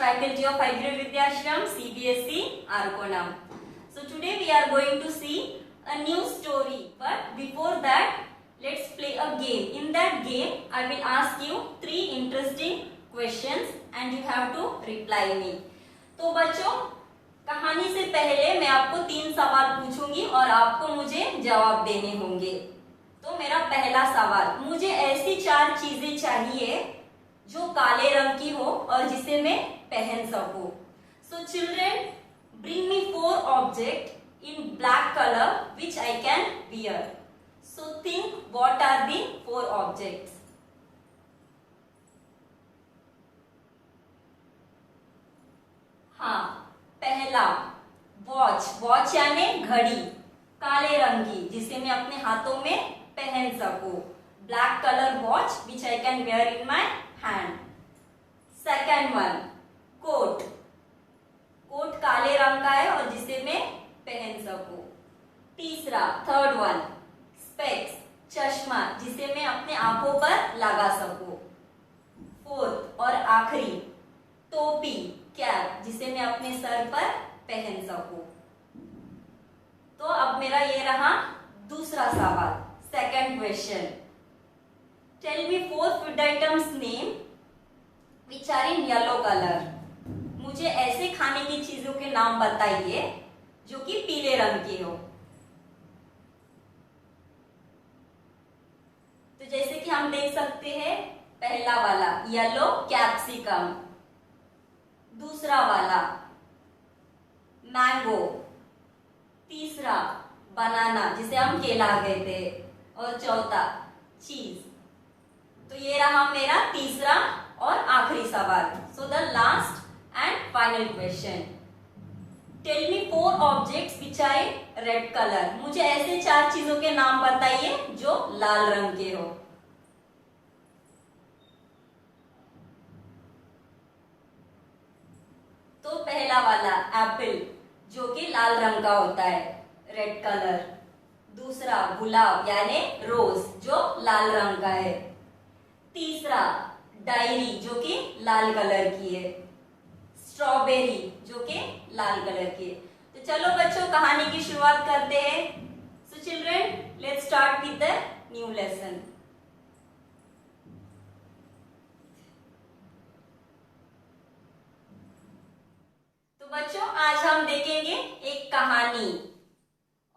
Faculty of Hybrid Vidyashram, CBSE, Arkonam. So today we are going to see a new story. But before that, let's play a game. In that game, I will ask you 3 interesting questions and you have to reply me. तो बच्चों, कहानी से पहले मैं आपको 3 सवाल पूछूंगी और आपको मुझे जवाब देने होंगे. तो मेरा पहला सवाल, मुझे ऐसी 4 चीजें चाहिए जो काले रंग की हो और जिसे मैं पहन सकूं. So children, bring me 4 object in black colour which I can wear. So think what are the 4 objects. हाँ, पहला वॉच. वॉच यानी घड़ी, काले रंग की, जिसे मैं अपने हाथों में पहन सकूं. Black colour watch which I can wear in my hand. Second one, coat. Coat काले रंग का है और जिसे मैं पहन सकूं. तीसरा, थर्ड वन, स्पेक्स, चश्मा, जिसे मैं अपने आंखों पर लगा सकूं. फोर्थ और आखिरी, टोपी, कैप, जिसे मैं अपने सर पर पहन सकूं. तो अब मेरा ये रहा दूसरा सवाल. Second question, tell me 4 food items name which are in yellow colour. मुझे ऐसे खाने की चीजों के नाम बताइए जो कि पीले रंग की हो. तो जैसे कि हम देख सकते हैं, पहला वाला येलो कैप्सिकम, दूसरा वाला मैंगो, तीसरा बनाना जिसे हम केला कहते हैं, और चौथा चीज. तो ये रहा मेरा तीसरा और आखिरी सवाल. So the last and final question, tell me 4 objects which are in red colour. मुझे ऐसे 4 चीजों के नाम बताइए जो लाल रंग के हो. तो पहला वाला एप्पल, जो कि लाल रंग का होता है, रेड कलर. दूसरा गुलाब यानी रोज, जो लाल रंग का है. तीसरा डायरी, जो कि लाल कलर की है. स्ट्रॉबेरी, जो कि लाल कलर की है. तो चलो बच्चों, कहानी की शुरुआत करते हैं. So children, let's start with the new lesson. तो बच्चों, आज हम देखेंगे एक कहानी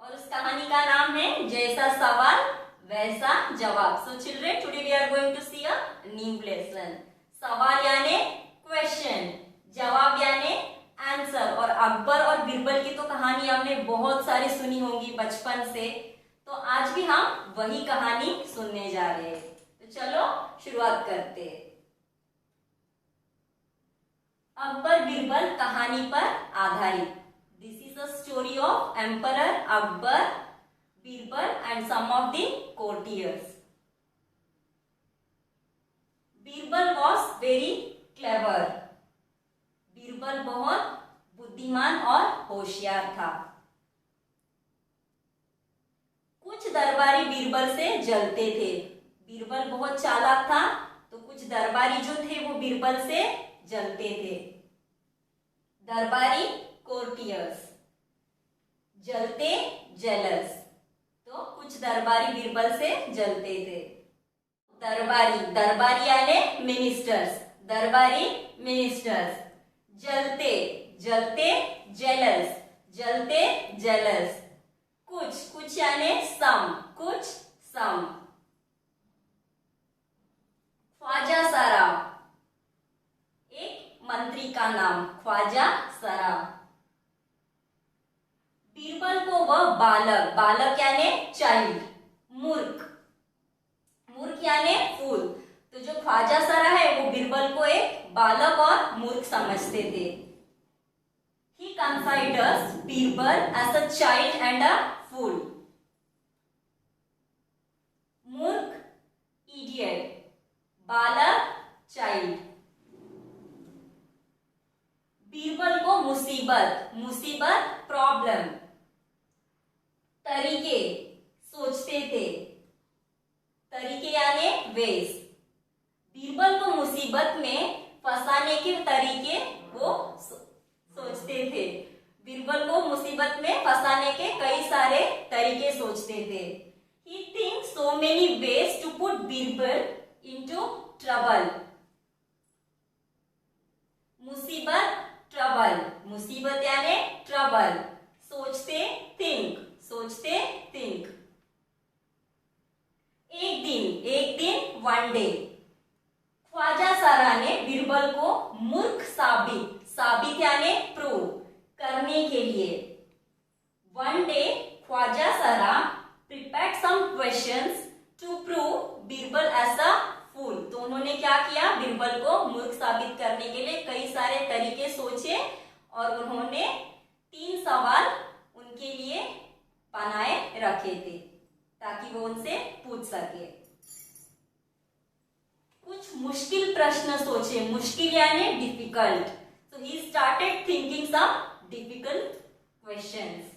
और उस कहानी का नाम है जैसा सवाल वैसा जवाब. So children, today we are going to see a new lesson. सवाल यानी क्वेश्चन, जवाब यानी आंसर. और अकबर और बीरबल की तो कहानी हमने बहुत सारी सुनी होंगी बचपन से, तो आज भी हम वही कहानी सुनने जा रहे हैं. तो चलो शुरुआत करते हैं. अकबर बीरबल कहानी पर आधारित. This is a story of Emperor Akbar, Birbal and some of the courtiers. Birbal was very clever. Birbal बहुत बुद्धिमान और होशियार था. कुछ दरबारी बीरबल से जलते थे. बीरबल बहुत चालाक था, तो कुछ दरबारी जो थे वो बीरबल से जलते थे. दरबारी कोर्टियर्स, जलते जेलस. तो कुछ दरबारी बीरबल से जलते थे. दरबारी, दरबारी यानी मिनिस्टर्स, दरबारी मिनिस्टर्स. जलते, जलते जेलस, जलते जेलस. कुछ, कुछ यानी सम, कुछ सम. ख्वाजा सरा, एक मंत्री का नाम, ख्वाजा सरा. बीरबल को वह बालक, बालक यानी चाइल्ड, मूर्ख, मूर्ख यानी फूल. तो जो ख्वाजा सरा है वो बीरबल को एक बालक और मूर्ख समझते थे. He considers Birbal as a child and a fool. मूर्ख, idiot, बालक, child. बीरबल को मुसीबत, मुसीबत प्रॉब्लम. तरीके, सोचते थे, तरीके यानी वेज. बीरबल को मुसीबत में फंसाने के तरीके वो He thinks so many ways to put Birbal into trouble. मुसीबत ट्रबल, मुसीबत यानी ट्रबल, सोचते थिंक, सोचते थिंक। एक दिन वन डे ख्वाजा सरा ने बीरबल को मूर्ख साबित, साबित यानी प्रूव करने के लिए वन डे ख्वाजा सरा prepared some questions to prove Birbal as a fool। तो उन्होंने क्या किया, बीरबल को मूर्ख साबित करने के लिए कई सारे तरीके सोचे और उन्होंने 3 सवाल उनके लिए बनाए रखे थे ताकि वो उनसे पूछ सके। कुछ मुश्किल प्रश्न सोचे, मुश्किल यानी difficult. So he started thinking some difficult questions.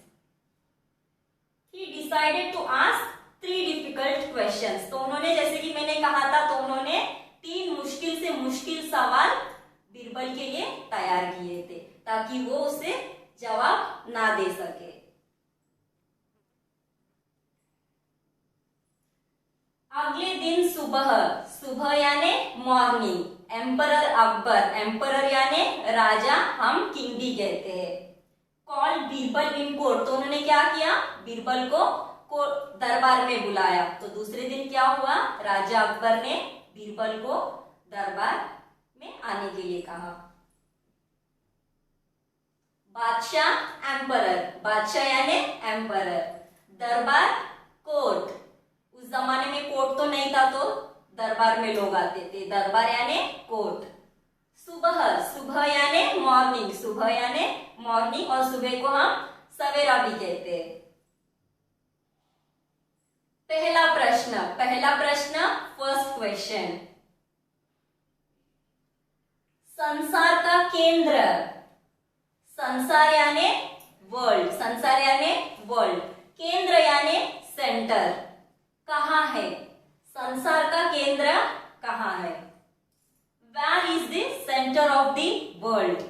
He decided to ask 3 difficult questions। तो उन्होंने, जैसे कि मैंने कहा था, तो उन्होंने 3 मुश्किल से मुश्किल सवाल बीरबल के लिए तैयार किए थे ताकि वो उसे जवाब ना दे सके। अगले दिन सुबह, सुबह यानी मॉर्निंग, एम्परर अकबर, एम्परर यानी राजा, हम किंग भी कहते हैं, कॉल बीरबल इन कोर्ट। तो उन्होंने क्या किया, बीरबल को दरबार में बुलाया। तो दूसरे दिन क्या हुआ, राजा अकबर ने बीरबल को दरबार में आने के लिए कहा। बादशाह एम्परर, बादशाह यानी एम्परर, दरबार कोर्ट, उस जमाने में कोर्ट तो नहीं था तो दरबार में लोग आते थे, दरबार यानी कोर्ट। सुबह, सुबह यानी मॉर्निंग, सुबह यानी मॉर्निंग और सुबह को हम सवेरा भी कहते हैं। पहला प्रश्न फर्स्ट क्वेश्चन, संसार का केंद्र, संसार यानी वर्ल्ड, संसार यानी वर्ल्ड, केंद्र यानी सेंटर, कहाँ है, संसार का केंद्र कहाँ है, where is the centre of the world.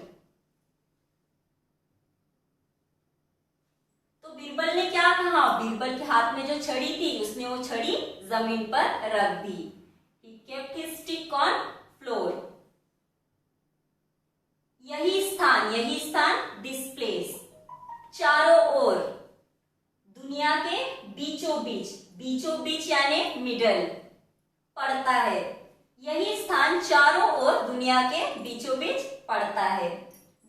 तो बीरबल ने क्या कहा, बीरबल के हाथ में जो छड़ी थी उसने वो छड़ी जमीन पर रख दी। He kept his stick on floor। यही स्थान दिस प्लेस, चारों ओर, दुनिया के बीचों बीच, बीचों बीच यानी मिडल, पड़ता है। यही स्थान चारों ओर दुनिया के बीचों बीच पड़ता है।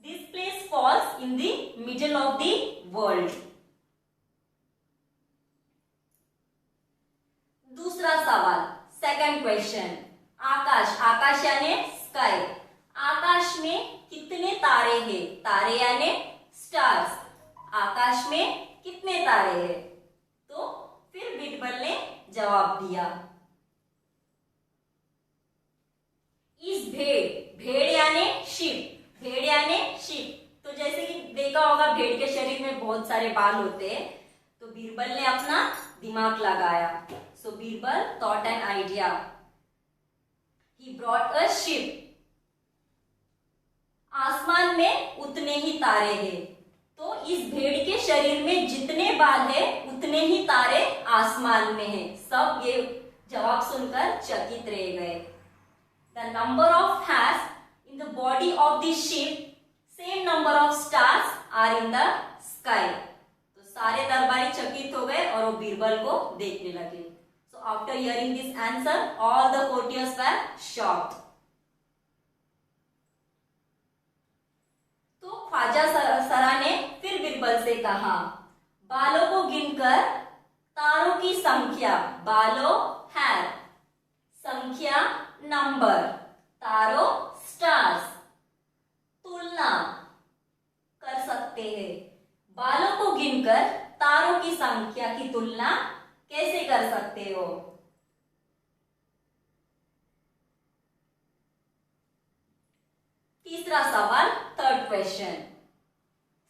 This place falls in the middle of the world. दूसरा सवाल, सेकंड क्वेश्चन, आकाश, आकाश यानी स्काई, आकाश में कितने तारे हैं, तारे यानी स्टार्स, आकाश में कितने तारे हैं। तो फिर बीरबल ने जवाब दिया, इस भेड़ यानी शिप, भेड़ यानी शिप। तो जैसे कि देखा होगा भेड़ के शरीर में बहुत सारे बाल होते हैं, तो बीरबल ने अपना दिमाग लगाया। So Birbal thought an idea, he brought a ship. आसमान में उतने ही तारे हैं, तो इस भेड़ के शरीर में जितने बाल है उतने ही तारे आसमान में हैं। सब ये जवाब सुनकर चकित रह गए। The number of hairs in the body of the ship, same number of stars are in the sky. तो सारे दरबारी चकित हो गए और वो बीरबल को देखने लगे। So after hearing this answer all the courtiers were shocked. तो ख्वाजा सरा ने फिर बीरबल से कहा, बालों को गिनकर तारों की संख्या, बालों हैर, संख्या नंबर, तारों स्टार्स, तुलना कर सकते हैं। बालों को गिनकर तारों की संख्या की तुलना कैसे कर सकते हो। तीसरा सवाल, थर्ड क्वेश्चन,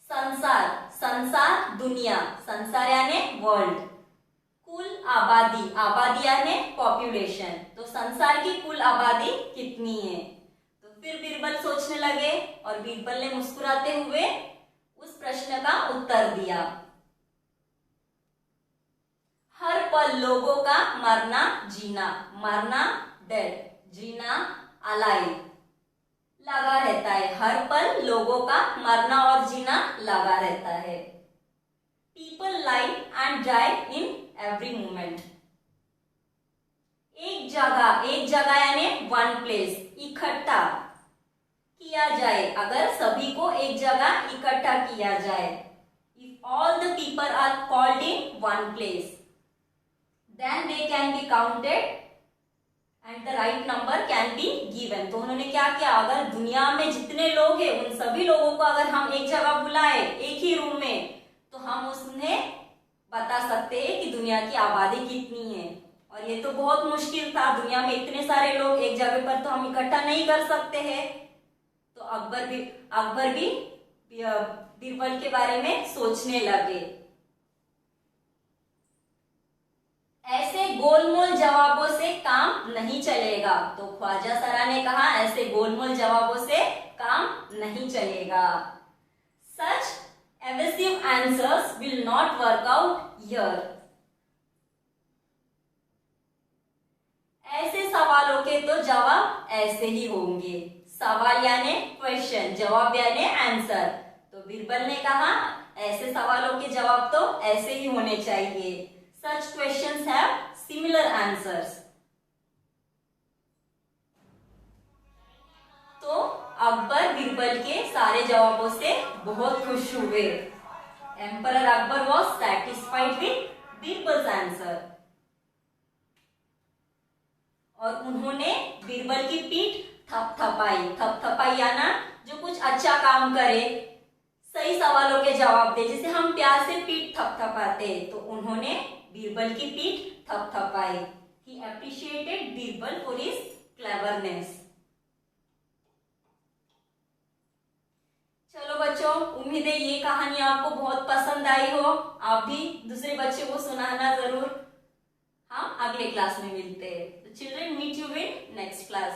संसार, संसार दुनिया, संसार यानी वर्ल्ड, कुल आबादी, आबादी यानी पॉपुलेशन, तो संसार की कुल आबादी कितनी है। तो फिर बीरबल सोचने लगे और बीरबल ने मुस्कुराते हुए उस प्रश्न का उत्तर दिया, हर पल लोगों का मरना जीना, मरना डेड, जीना अलाइव, लगा रहता है। हर पल लोगों का मरना और जीना लगा रहता है। People live and die in every moment. एक जगह यानी वन प्लेस, इकट्ठा किया जाए, अगर सभी को एक जगह इकट्ठा किया जाए। If all the people are called in one place, then they can be counted and the right number can be given. तो उन्होंने क्या किया, अगर दुनिया में जितने लोग हैं उन सभी लोगों को अगर हम एक जगह बुलाए एक ही रूम में, तो हम उसमें बता सकते हैं कि दुनिया की आबादी कितनी है। और ये तो बहुत मुश्किल था, दुनिया में इतने सारे लोग एक जगह पर तो हम इकट्ठा नहीं कर सकते हैं। तो अकबर भी बीरबल के बारे में सोचने लगे। ऐसे गोलमोल जवाबों से काम नहीं चलेगा। तो ख्वाजा सरा ने कहा ऐसे गोलमोल जवाबों से काम नहीं चलेगा। सच evasive answers will not work out here. ऐसे सवालों के तो जवाब ऐसे ही होंगे। सवाल यानी क्वेश्चन, जवाब यानी आंसर। तो बीरबल ने कहा ऐसे सवालों के जवाब तो ऐसे ही होने चाहिए। Such questions have similar answers. तो अकबर बीरबल के सारे जवाबों से बहुत खुश हुए। Emperor Akbar was satisfied with Birbal's answer. और उन्होंने बीरबल की पीठ थपथपाई याना जो कुछ अच्छा काम करे, सही सवालों के जवाब दे, जिसे हम प्यार से पीठ थपथपाते, तो उन्होंने बीरबल की पीठ थपथपाई। He appreciated Birbal for his cleverness. चलो बच्चों, उम्मीद है ये कहानी आपको बहुत पसंद आई हो। आप भी दूसरे बच्चों को सुनाना जरूर। हम अगले क्लास में मिलते हैं। तो children, meet you in next class.